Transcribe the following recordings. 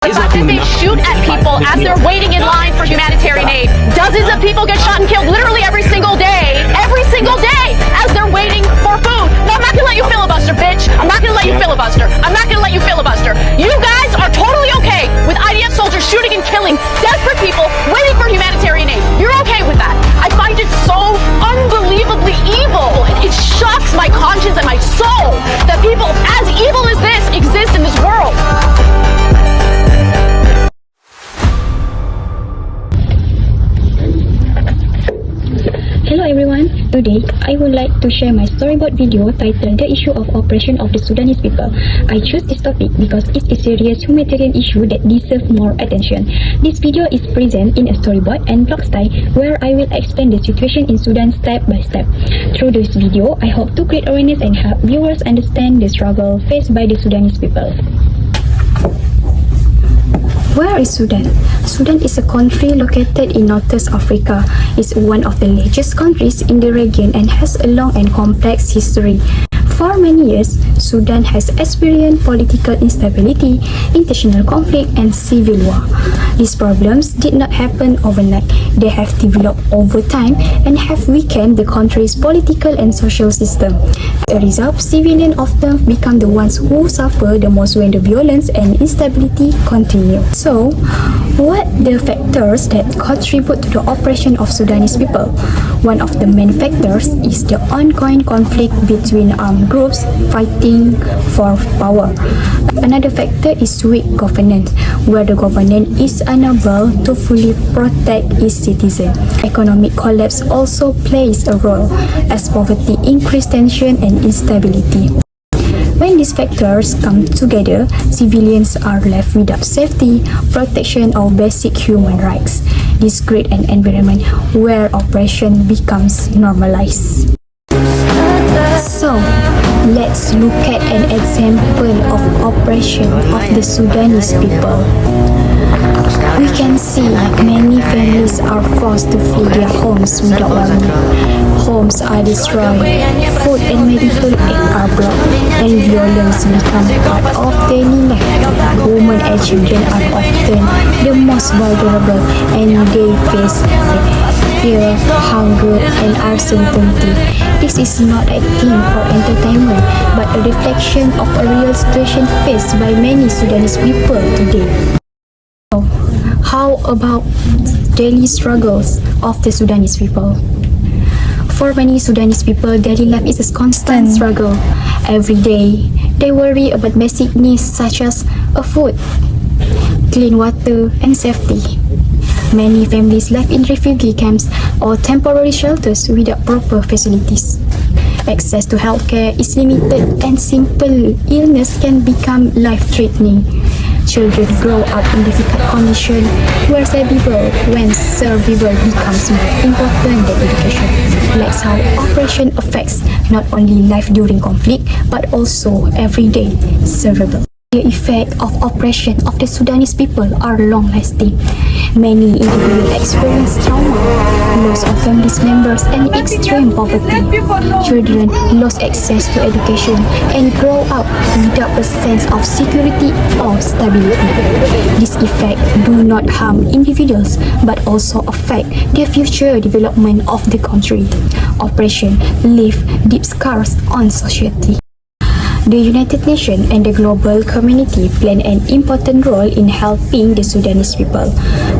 The fact that they shoot at people as they're waiting in line for humanitarian aid. Dozens of people get shot and killed literally every single day as they're waiting for food. No, I'm not gonna let you filibuster, bitch. I'm not gonna let you filibuster. I'm not gonna let you filibuster. You guys are totally okay with IDF soldiers shooting and killing desperate people waiting for humanitarian aid. You're okay with that. I find it so unbelievably evil. It shocks my conscience and my soul that people as evil as this exist in this world. Hello everyone, today I would like to share my storyboard video titled The Issue of Oppression of the Sudanese People. I choose this topic because it's a serious humanitarian issue that deserves more attention. This video is present in a storyboard and blog style where I will explain the situation in Sudan step by step. Through this video, I hope to create awareness and help viewers understand the struggle faced by the Sudanese people. Where is Sudan? Sudan is a country located in Northwest Africa. It's one of the largest countries in the region and has a long and complex history. For many years, Sudan has experienced political instability, international conflict, and civil war. These problems did not happen overnight. They have developed over time and have weakened the country's political and social system. As a result, civilians often become the ones who suffer the most when the violence and instability continue. So, what the factors that contribute to the oppression of Sudanese people? One of the main factors is the ongoing conflict between armed groups fighting for power. Another factor is weak governance, where the government is unable to fully protect its citizens. Economic collapse also plays a role, as poverty increases tension and instability. When these factors come together, civilians are left without safety, protection, or basic human rights. This creates an environment where oppression becomes normalized. So, let's look at an example of oppression of the Sudanese people. We can see many families are forced to flee their homes without warning. Homes are destroyed, food and medical aid are blocked, and violence becomes part of daily life. Women and children are often the most vulnerable, and they face fear, hunger, and uncertainty. This is not a thing for entertainment, but a reflection of a real situation faced by many Sudanese people today. How about daily struggles of the Sudanese people? For many Sudanese people, daily life is a constant struggle. Every day, they worry about basic needs such as food, clean water, and safety. Many families live in refugee camps or temporary shelters without proper facilities. Access to healthcare is limited and simple illness can become life-threatening. Children grow up in difficult conditions where survival becomes more important than education. Like how oppression affects not only life during conflict but also everyday survival. The effects of oppression of the Sudanese people are long-lasting. Many individuals experience trauma, loss of family members, and extreme poverty. Children lose access to education and grow up without a sense of security or stability. These effects do not harm individuals but also affect the future development of the country. Oppression leaves deep scars on society. The United Nations and the global community play an important role in helping the Sudanese people.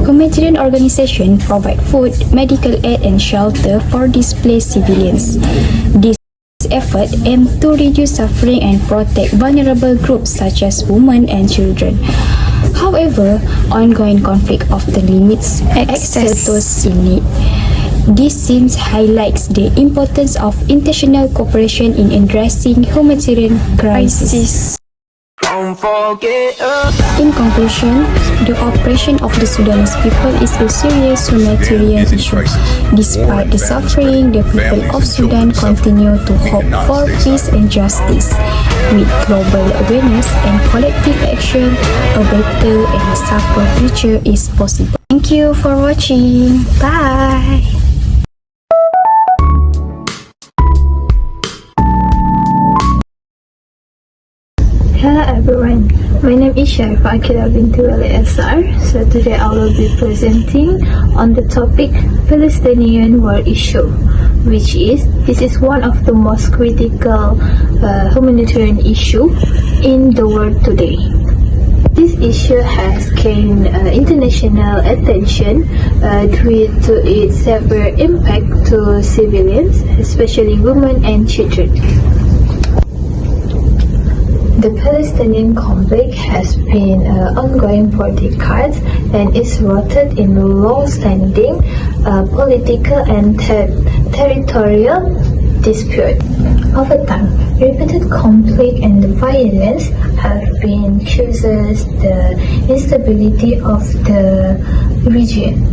Humanitarian organizations provide food, medical aid, and shelter for displaced civilians. This effort aims to reduce suffering and protect vulnerable groups such as women and children. However, ongoing conflict often limits access to those in need. This scene highlights the importance of international cooperation in addressing humanitarian crises. In conclusion, the oppression of the Sudanese people is a serious humanitarian issue. Despite the suffering, the people of Sudan continue to hope for peace and justice. With global awareness and collective action, a better and safer future is possible. Thank you for watching. Bye! Hello everyone, My name is Shaifa Akira binti Wali SR. So today I will be presenting on the topic Palestinian war issue, which is this is one of the most critical humanitarian issue in the world today. This issue has gained international attention due to its severe impact to civilians, especially women and children. The Palestinian conflict has been ongoing for decades and is rooted in long-standing political and territorial dispute. Over time, repeated conflict and violence have been causes the instability of the region,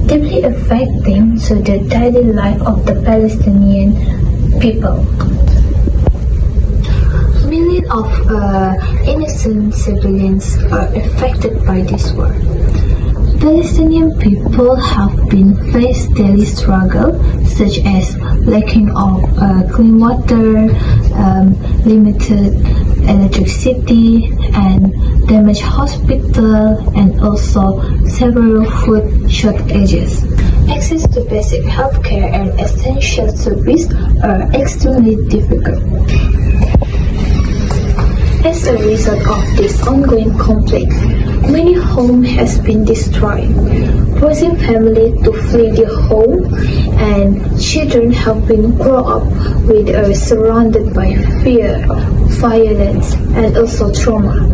deeply affecting to the daily life of the Palestinian people. Millions of innocent civilians are affected by this war. Palestinian people have been faced daily struggle such as lacking of clean water, limited electricity, and damaged hospital, and also several food shortages. Access to basic healthcare and essential services are extremely difficult. As a result of this ongoing conflict, many homes has been destroyed, forcing families to flee their home, and children have been grown up with surrounded by fear, violence, and also trauma,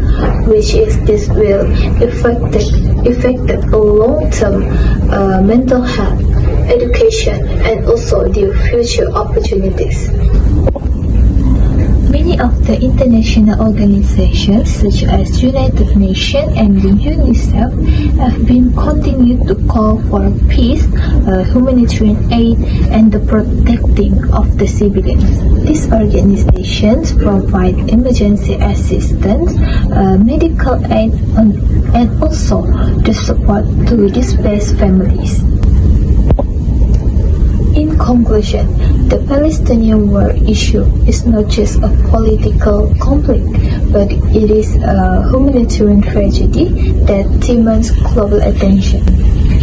which is this will affect a long-term mental health, education, and also their future opportunities. Many of the international organizations such as United Nations and UNICEF have been continued to call for peace, humanitarian aid, and the protecting of the civilians. These organizations provide emergency assistance, medical aid, and also the support to displaced families. In conclusion, the Palestinian war issue is not just a political conflict, but it is a humanitarian tragedy that demands global attention.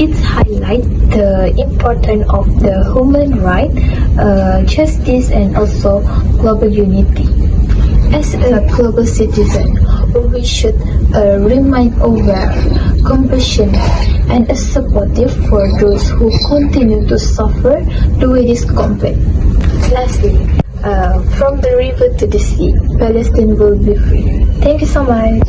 It highlights the importance of the human right, justice, and also global unity. As a global citizen, we should remain aware, compassionate, and supportive for those who continue to suffer due to this conflict. Lastly, from the river to the sea, Palestine will be free. Thank you so much.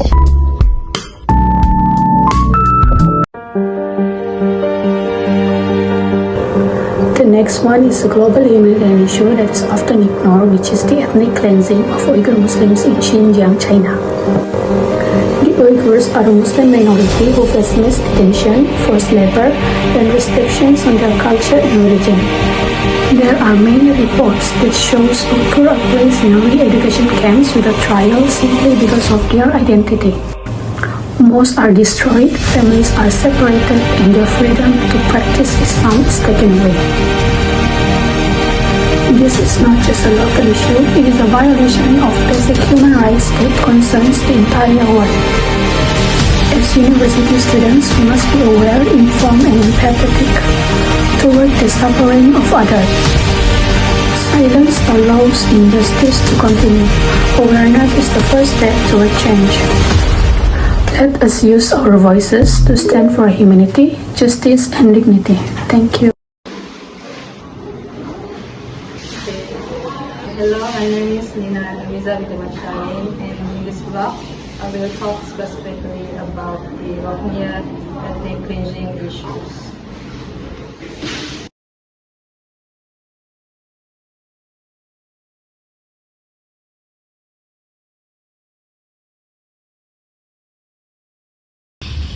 The next one is a global humanitarian issue that is often ignored, which is the ethnic cleansing of Uyghur Muslims in Xinjiang, China. The Uyghurs are a Muslim minority who face mass detention, forced labor, and restrictions on their culture and religion. There are many reports that shows Uyghurs are placed in re-education camps without trial simply because of their identity. Most are destroyed, families are separated, and their freedom to practice Islam is taken away. This is not just a local issue, it is a violation of basic human rights that concerns the entire world. As university students, we must be aware, informed, and empathetic toward the suffering of others. Silence allows injustice to continue. Awareness is the first step toward change. Let us use our voices to stand for humanity, justice, and dignity. Thank you. Hello, my name is Nina Namiza Vidyamatcharin, and in this vlog, I will talk specifically about the Rohingya ethnic cleansing issues.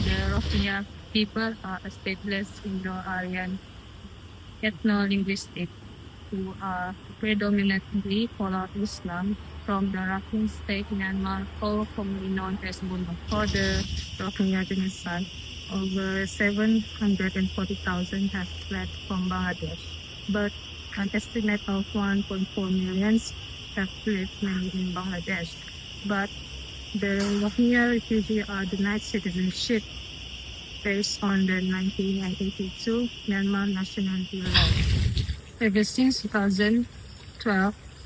The Rohingya people are a stateless Indo-Aryan ethno-linguistic who are predominantly follow Islam from the Rakhine State, Myanmar, or formerly known as Burma. For the Rohingya genocide, over 740,000 have fled from Bangladesh, but an estimate of 1.4 million have fled mainly in Bangladesh. But The Rohingya refugees are denied citizenship based on the 1982 Myanmar nationality law. Ever since 2012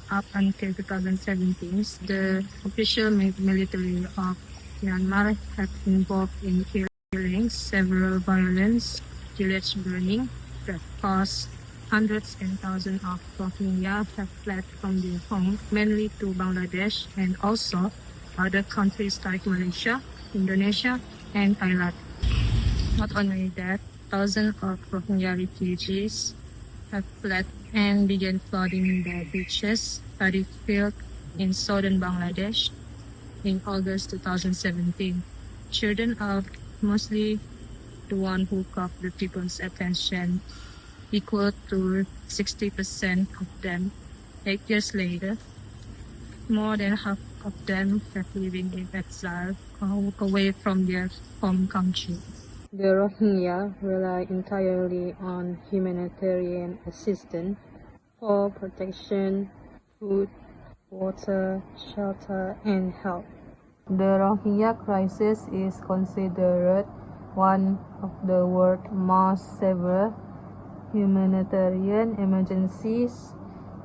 up until 2017, the official military of Myanmar have involved in killing several violence, village burning that caused hundreds and thousands of Rohingya have fled from their home, mainly to Bangladesh and also other countries like Malaysia, Indonesia, and Thailand. Not only that, thousands of Rohingya refugees have fled and began flooding the beaches, paddy field in southern Bangladesh in August 2017. Children are mostly the one who caught the people's attention, equal to 60% of them. 8 years later, more than half of them are living in exile away from their home country. The Rohingya rely entirely on humanitarian assistance for protection, food, water, shelter, and health. The Rohingya crisis is considered one of the world's most severe humanitarian emergencies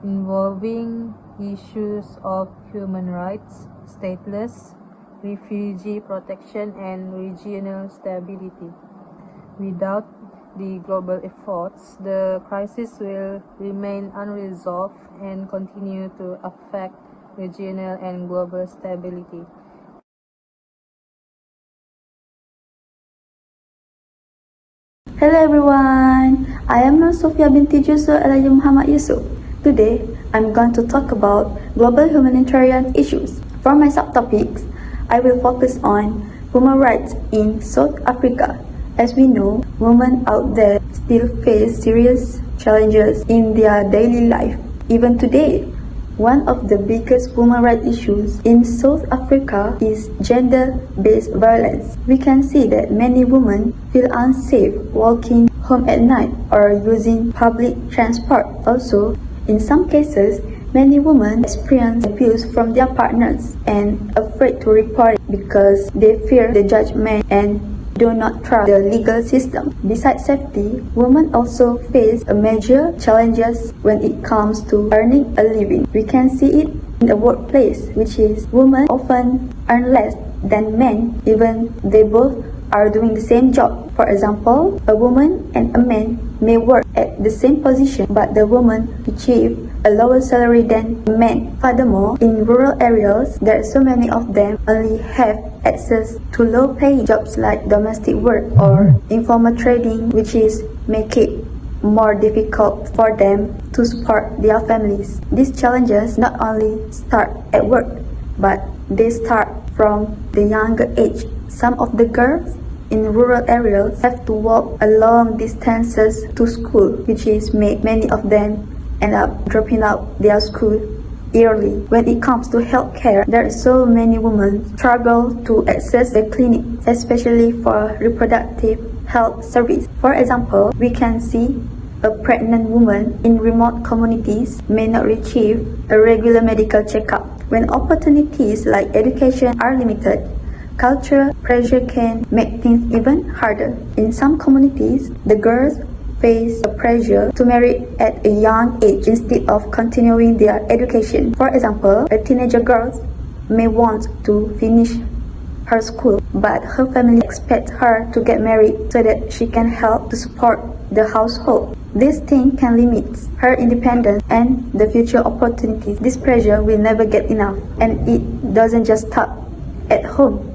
involving issues of human rights, stateless, refugee protection, and regional stability. Without the global efforts, the crisis will remain unresolved and continue to affect regional and global stability. Hello everyone, I am Nur Sofia binti Jusuf Elayu Muhammad Yusuf. Today, I'm going to talk about global humanitarian issues. For my subtopics, I will focus on human rights in South Africa. As we know, women out there still face serious challenges in their daily life. Even today, one of the biggest human rights issues in South Africa is gender-based violence. We can see that many women feel unsafe walking home at night or using public transport. Also, in some cases, many women experience abuse from their partners and afraid to report it because they fear the judgment and do not trust the legal system. Besides safety, women also face major challenges when it comes to earning a living. We can see it in the workplace, which is women often earn less than men even they both are doing the same job. For example, a woman and a man may work at the same position, but the woman achieve a lower salary than men. Furthermore, in rural areas, there are so many of them only have access to low-paying jobs like domestic work or informal trading, which is make it more difficult for them to support their families. These challenges not only start at work, but they start from the younger age. Some of the girls in rural areas have to walk a long distances to school, which is make many of them end up dropping out their school early. When it comes to healthcare, there are so many women struggle to access the clinic, especially for reproductive health service. For example, we can see a pregnant woman in remote communities may not receive a regular medical checkup. When opportunities like education are limited, cultural pressure can make things even harder. In some communities, the girls face the pressure to marry at a young age instead of continuing their education. For example, a teenager girl may want to finish her school, but her family expects her to get married so that she can help to support the household. This thing can limit her independence and the future opportunities. This pressure will never get enough, and it doesn't just stop at home.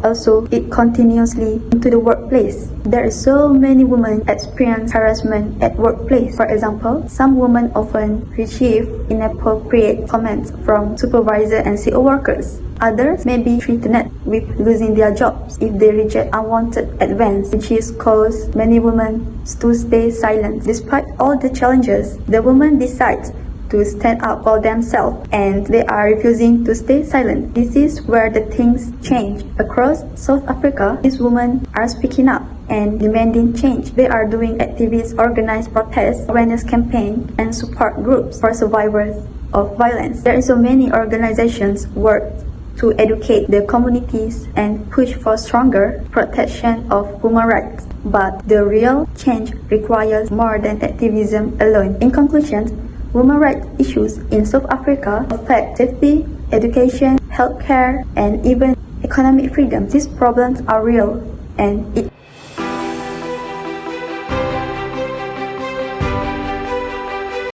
Also, it continuously into the workplace. There are so many women experience harassment at workplace. For example, some women often receive inappropriate comments from supervisor and CO workers. Others may be threatened with losing their jobs if they reject unwanted advance, which is cause many women to stay silent. Despite all the challenges, the women decide to stand up for themselves and they are refusing to stay silent. This is where the things change. Across South Africa, these women are speaking up and demanding change. They are doing activities, organized protests, awareness campaigns, and support groups for survivors of violence. There are so many organizations work to educate the communities and push for stronger protection of human rights. But the real change requires more than activism alone. In conclusion, human rights issues in South Africa affect safety, education, healthcare, and even economic freedom. These problems are real and it